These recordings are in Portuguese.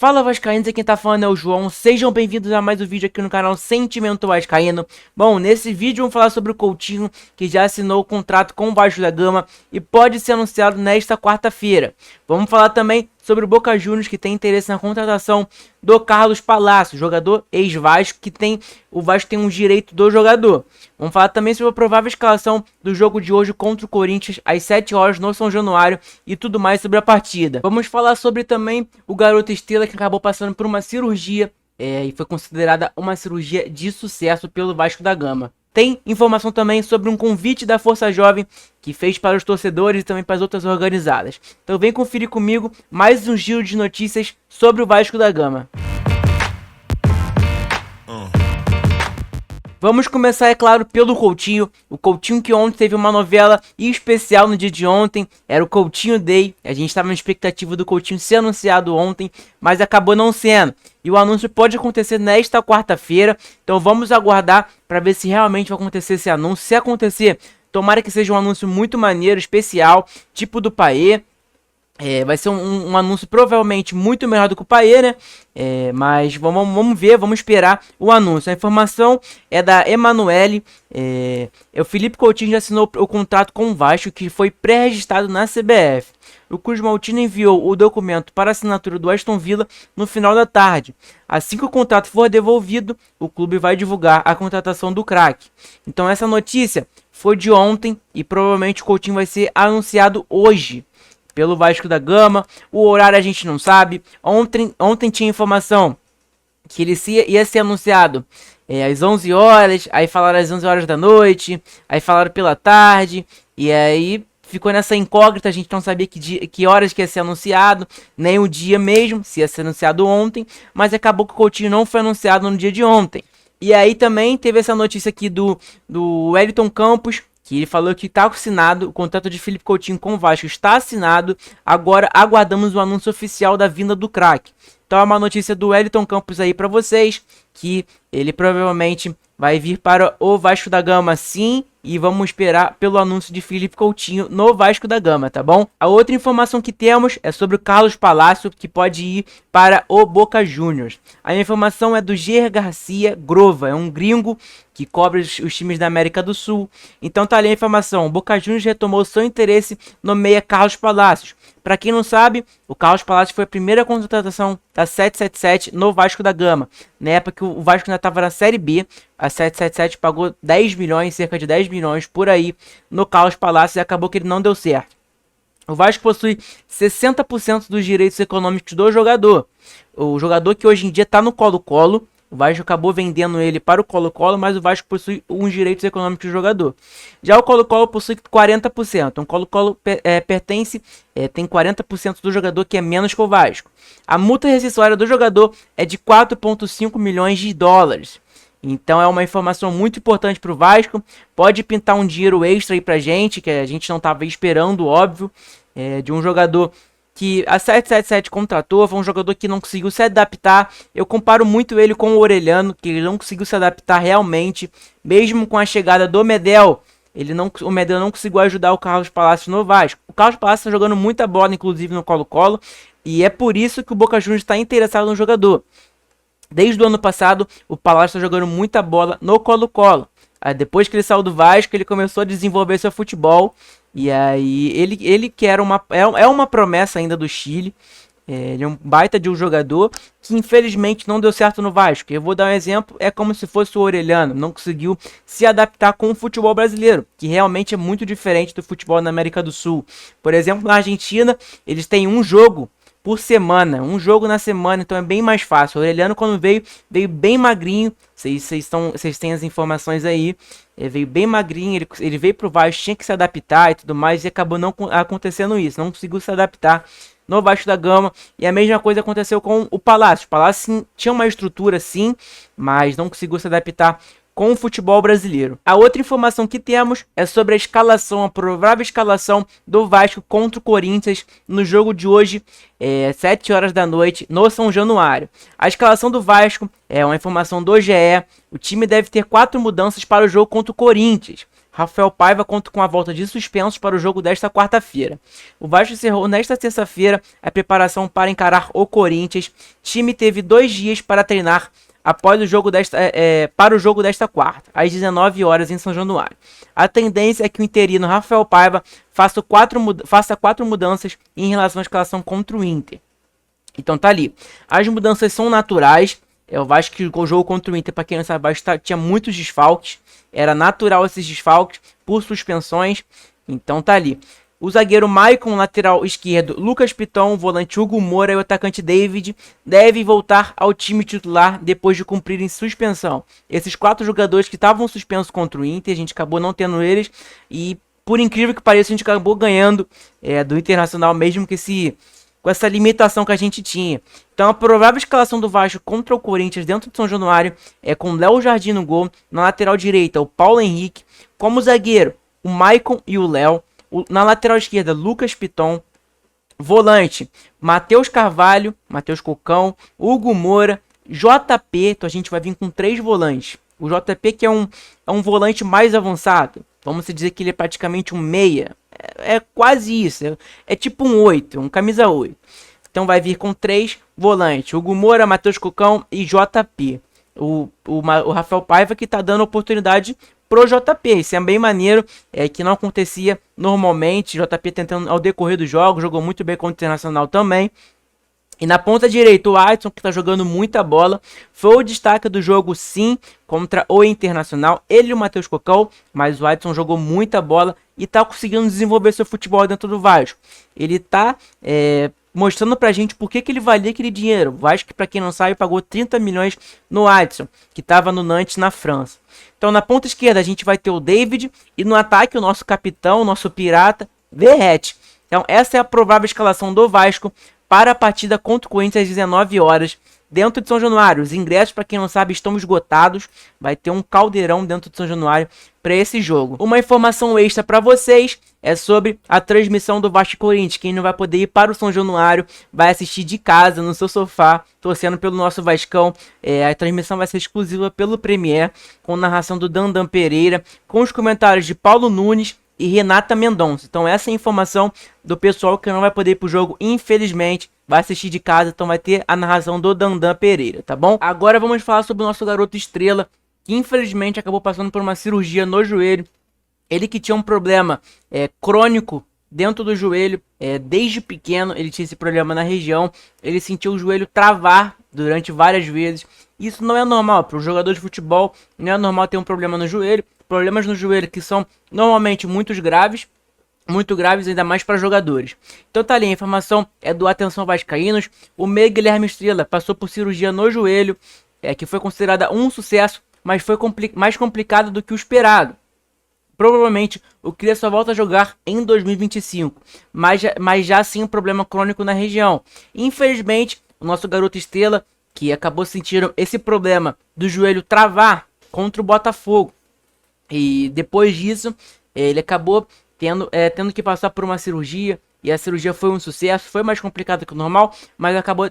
Fala vascaínos, aqui quem tá falando é o João, sejam bem-vindos a mais um vídeo aqui no canal Sentimento Vascaíno. Bom, nesse vídeo vamos falar sobre o Coutinho, que já assinou o contrato com o Vasco da Gama e pode ser anunciado nesta quarta-feira. Vamos falar também sobre o Boca Juniors, que tem interesse na contratação do Carlos Palacio, jogador ex-Vasco, o Vasco tem um direito do jogador. Vamos falar também sobre a provável escalação do jogo de hoje contra o Corinthians, às 7 horas no São Januário, e tudo mais sobre a partida. Vamos falar sobre também o garoto Estrela, que acabou passando por uma cirurgia, e foi considerada uma cirurgia de sucesso pelo Vasco da Gama. Tem informação também sobre um convite da Força Jovem que fez para os torcedores e também para as outras organizadas. Então vem conferir comigo mais um giro de notícias sobre o Vasco da Gama. Vamos começar, é claro, pelo Coutinho. O Coutinho que ontem teve uma novela especial no dia de ontem. Era o Coutinho Day. A gente estava na expectativa do Coutinho ser anunciado ontem, mas acabou não sendo. E o anúncio pode acontecer nesta quarta-feira. Então vamos aguardar para ver se realmente vai acontecer esse anúncio. Se acontecer, tomara que seja um anúncio muito maneiro, especial, tipo do Payet. Vai ser um anúncio provavelmente muito melhor do que o Payet, né? Mas vamos ver, vamos esperar o anúncio. A informação é da Emanuele. O Felipe Coutinho já assinou o contrato com o Vasco, que foi pré-registrado na CBF. O Cruz Maltino enviou o documento para assinatura do Aston Villa no final da tarde. Assim que o contrato for devolvido, o clube vai divulgar a contratação do craque. Então essa notícia foi de ontem e provavelmente o Coutinho vai ser anunciado hoje pelo Vasco da Gama. O horário a gente não sabe. Ontem tinha informação que ele ia ser anunciado às 11 horas, aí falaram às 11 horas da noite, aí falaram pela tarde, e aí ficou nessa incógnita, a gente não sabia que horas que ia ser anunciado, nem o dia mesmo, se ia ser anunciado ontem, mas acabou que o Coutinho não foi anunciado no dia de ontem. E aí também teve essa notícia aqui do Wellington Campos, que ele falou que está assinado, o contrato de Felipe Coutinho com o Vasco está assinado, agora aguardamos o anúncio oficial da vinda do craque. Então é uma notícia do Wellington Campos aí para vocês, que ele provavelmente vai vir para o Vasco da Gama sim, e vamos esperar pelo anúncio de Felipe Coutinho no Vasco da Gama, tá bom? A outra informação que temos é sobre o Carlos Palacio, que pode ir para o Boca Juniors. A informação é do Ger Garcia Grova, é um gringo que cobre os times da América do Sul. Então tá ali a informação, o Boca Juniors retomou seu interesse no meia Carlos Palacio. Para quem não sabe, o Carlos Palacio foi a primeira contratação da 777 no Vasco da Gama. Na época que o Vasco ainda estava na Série B, a 777 pagou 10 milhões, cerca de 10 milhões por aí no Carlos Palacio, e acabou que ele não deu certo. O Vasco possui 60% dos direitos econômicos do jogador. O jogador que hoje em dia está no Colo-Colo. O Vasco acabou vendendo ele para o Colo-Colo, mas o Vasco possui uns direitos econômicos do jogador. Já o Colo-Colo possui 40%. O Colo-Colo tem 40% do jogador, que é menos que o Vasco. A multa rescisória do jogador é de 4,5 milhões de dólares. Então é uma informação muito importante para o Vasco. Pode pintar um dinheiro extra aí pra gente, que a gente não estava esperando, óbvio, de um jogador que a 777 contratou. Foi um jogador que não conseguiu se adaptar. Eu comparo muito ele com o Orelhano, que ele não conseguiu se adaptar realmente, mesmo com a chegada do Medel. O Medel não conseguiu ajudar o Carlos Palacio no Vasco. O Carlos Palacio está jogando muita bola, inclusive no Colo-Colo, e é por isso que o Boca Juniors está interessado no jogador. Desde o ano passado, o Palacio está jogando muita bola no Colo-Colo. Depois que ele saiu do Vasco, ele começou a desenvolver seu futebol. E aí, ele que é uma promessa ainda do Chile. Ele é um baita de um jogador que infelizmente não deu certo no Vasco. Eu vou dar um exemplo, é como se fosse o Orelhano. Não conseguiu se adaptar com o futebol brasileiro, que realmente é muito diferente do futebol na América do Sul. Por exemplo, na Argentina, eles têm um jogo por semana, um jogo na semana, então é bem mais fácil. O Orelhano, quando veio bem magrinho, vocês têm as informações aí, veio bem magrinho, ele veio pro Vasco, tinha que se adaptar e tudo mais, e acabou não acontecendo isso, não conseguiu se adaptar no Vasco da Gama, e a mesma coisa aconteceu com o Palacio. O Palacio sim, tinha uma estrutura sim, mas não conseguiu se adaptar com o futebol brasileiro. A outra informação que temos é sobre a provável escalação do Vasco contra o Corinthians no jogo de hoje, 7 horas da noite, no São Januário. A escalação do Vasco é uma informação do GE. O time deve ter 4 mudanças para o jogo contra o Corinthians. Rafael Paiva conta com a volta de suspensos para o jogo desta quarta-feira. O Vasco encerrou nesta terça-feira a preparação para encarar o Corinthians. O time teve 2 dias para treinar após o jogo para o jogo desta quarta, às 19 horas em São Januário. A tendência é que o interino Rafael Paiva faça 4 mudanças em relação à escalação contra o Inter. Então tá ali. As mudanças são naturais. Eu acho que o jogo contra o Inter, para quem não sabe, tinha muitos desfalques. Era natural esses desfalques por suspensões. Então tá ali. O zagueiro Maicon, lateral esquerdo, Lucas Piton, volante Hugo Moura e o atacante David devem voltar ao time titular depois de cumprirem suspensão. Esses 4 jogadores que estavam suspensos contra o Inter, a gente acabou não tendo eles. E por incrível que pareça, a gente acabou ganhando do Internacional, mesmo que com essa limitação que a gente tinha. Então a provável escalação do Vasco contra o Corinthians dentro de São Januário é com Léo Jardim no gol, na lateral direita o Paulo Henrique, como zagueiro o Maicon e o Léo, na lateral esquerda Lucas Piton, volante Matheus Carvalho, Matheus Cocão, Hugo Moura, JP, então a gente vai vir com 3 volantes. O JP que é um volante mais avançado, vamos dizer que ele é praticamente um meia. É quase isso, é tipo um 8, um camisa 8. Então vai vir com 3 volantes, Hugo Moura, Matheus Cocão e JP. O Rafael Paiva que tá dando oportunidade pro JP, isso é bem maneiro, que não acontecia normalmente. JP tentando ao decorrer do jogo, jogou muito bem contra o Internacional também. E na ponta direita, o Adson, que tá jogando muita bola, foi o destaque do jogo, sim, contra o Internacional. Ele e o Matheus Cocão, mas o Adson jogou muita bola e tá conseguindo desenvolver seu futebol dentro do Vasco. Ele tá mostrando pra gente por que ele valia aquele dinheiro. O Vasco, pra quem não sabe, pagou 30 milhões no Adson, que tava no Nantes, na França. Então na ponta esquerda a gente vai ter o David e no ataque o nosso capitão, o nosso pirata, Verratti. Então essa é a provável escalação do Vasco para a partida contra o Corinthians às 19 horas, dentro de São Januário. Os ingressos, para quem não sabe, estão esgotados. Vai ter um caldeirão dentro de São Januário para esse jogo. Uma informação extra para vocês é sobre a transmissão do Vasco e Corinthians. Quem não vai poder ir para o São Januário vai assistir de casa, no seu sofá, torcendo pelo nosso Vascão. A transmissão vai ser exclusiva pelo Premier, com narração do Dandan Pereira, com os comentários de Paulo Nunes e Renata Mendonça. Então essa é a informação do pessoal que não vai poder ir pro jogo, infelizmente, vai assistir de casa, então vai ter a narração do Dandan Pereira, tá bom? Agora vamos falar sobre o nosso garoto estrela, que infelizmente acabou passando por uma cirurgia no joelho. Ele que tinha um problema crônico dentro do joelho, desde pequeno ele tinha esse problema na região, ele sentiu o joelho travar durante várias vezes. Isso não é normal, para o jogador de futebol não é normal ter um problema no joelho. Problemas no joelho que são normalmente muito graves, ainda mais para jogadores. Então tá ali, a informação é do Atenção Vascaínos. O meia Guilherme Estrela passou por cirurgia no joelho, que foi considerada um sucesso, mas foi mais complicado do que o esperado. Provavelmente o Cria só volta a jogar em 2025, mas já sim um problema crônico na região. Infelizmente, o nosso garoto Estrela, que acabou sentindo esse problema do joelho travar contra o Botafogo, e depois disso, ele acabou tendo que passar por uma cirurgia. E a cirurgia foi um sucesso. Foi mais complicado que o normal, mas acabou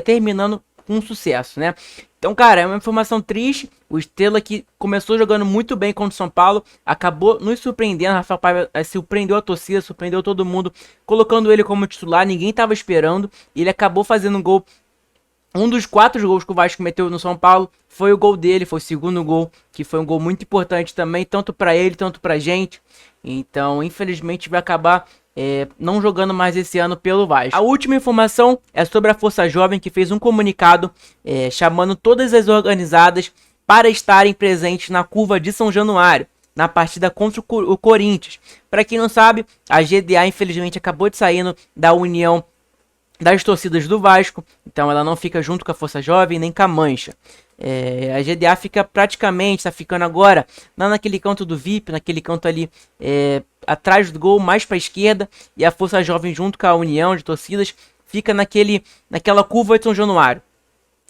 terminando com um sucesso, né? Então, cara, é uma informação triste. O Estrela, que começou jogando muito bem contra o São Paulo, acabou nos surpreendendo. Rafael Paiva surpreendeu a torcida, surpreendeu todo mundo, colocando ele como titular. Ninguém estava esperando. E ele acabou fazendo um gol. Um dos 4 gols que o Vasco meteu no São Paulo foi o gol dele, foi o segundo gol, que foi um gol muito importante também, tanto para ele, tanto pra gente. Então, infelizmente, vai acabar não jogando mais esse ano pelo Vasco. A última informação é sobre a Força Jovem, que fez um comunicado chamando todas as organizadas para estarem presentes na curva de São Januário, na partida contra o Corinthians. Para quem não sabe, a GDA, infelizmente, acabou de sair da união das torcidas do Vasco, então ela não fica junto com a Força Jovem nem com a Mancha. A GDA fica praticamente, está ficando agora lá naquele canto do VIP, naquele canto ali atrás do gol, mais para a esquerda, e a Força Jovem junto com a união de torcidas fica naquela curva de São Januário.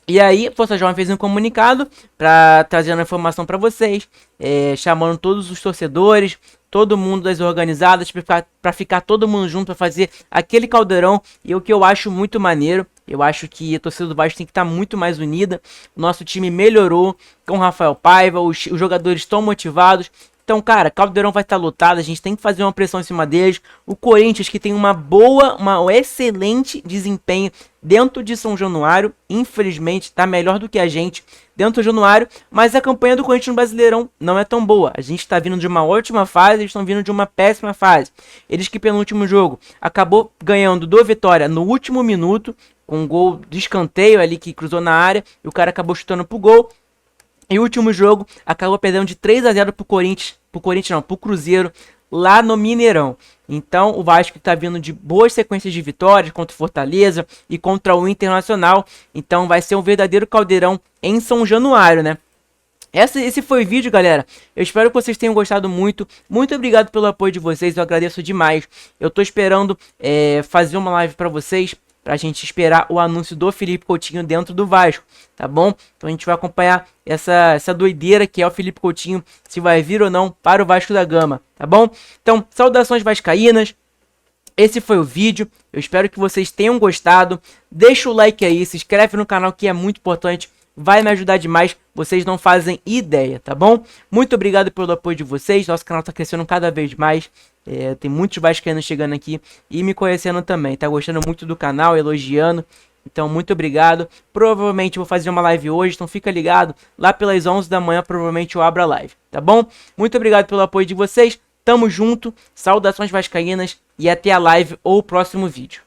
E aí a Força Jovem fez um comunicado para trazer a informação para vocês, chamando todos os torcedores, todo mundo das organizadas, para ficar todo mundo junto, para fazer aquele caldeirão. E o que eu acho muito maneiro, eu acho que a torcida do Vasco tem que estar muito mais unida. O nosso time melhorou com o Rafael Paiva, os jogadores estão motivados, Então, cara, Caldeirão vai estar lotado, a gente tem que fazer uma pressão em cima deles. O Corinthians, que tem um excelente desempenho dentro de São Januário, infelizmente tá melhor do que a gente dentro de Januário, mas a campanha do Corinthians no Brasileirão não é tão boa. A gente tá vindo de uma ótima fase, eles estão vindo de uma péssima fase. Eles que pelo último jogo acabou ganhando do Vitória no último minuto, com um gol de escanteio ali que cruzou na área, e o cara acabou chutando pro gol. E o último jogo acabou perdendo de 3-0 pro Cruzeiro, lá no Mineirão. Então o Vasco está vindo de boas sequências de vitórias contra o Fortaleza e contra o Internacional. Então vai ser um verdadeiro caldeirão em São Januário, né? Esse foi o vídeo, galera. Eu espero que vocês tenham gostado muito. Muito obrigado pelo apoio de vocês, eu agradeço demais. Eu tô esperando fazer uma live para vocês, pra gente esperar o anúncio do Felipe Coutinho dentro do Vasco, tá bom? Então a gente vai acompanhar essa doideira que é o Felipe Coutinho, se vai vir ou não para o Vasco da Gama, tá bom? Então, saudações vascaínas. Esse foi o vídeo, eu espero que vocês tenham gostado. Deixa o like aí, se inscreve no canal que é muito importante, vai me ajudar demais, vocês não fazem ideia, tá bom? Muito obrigado pelo apoio de vocês, nosso canal tá crescendo cada vez mais. Tem muitos vascaínos chegando aqui e me conhecendo também, tá gostando muito do canal, elogiando. Então, muito obrigado. Provavelmente vou fazer uma live hoje, então fica ligado. Lá pelas 11 da manhã, provavelmente eu abro a live, tá bom? Muito obrigado pelo apoio de vocês. Tamo junto, saudações vascaínas e até a live ou o próximo vídeo.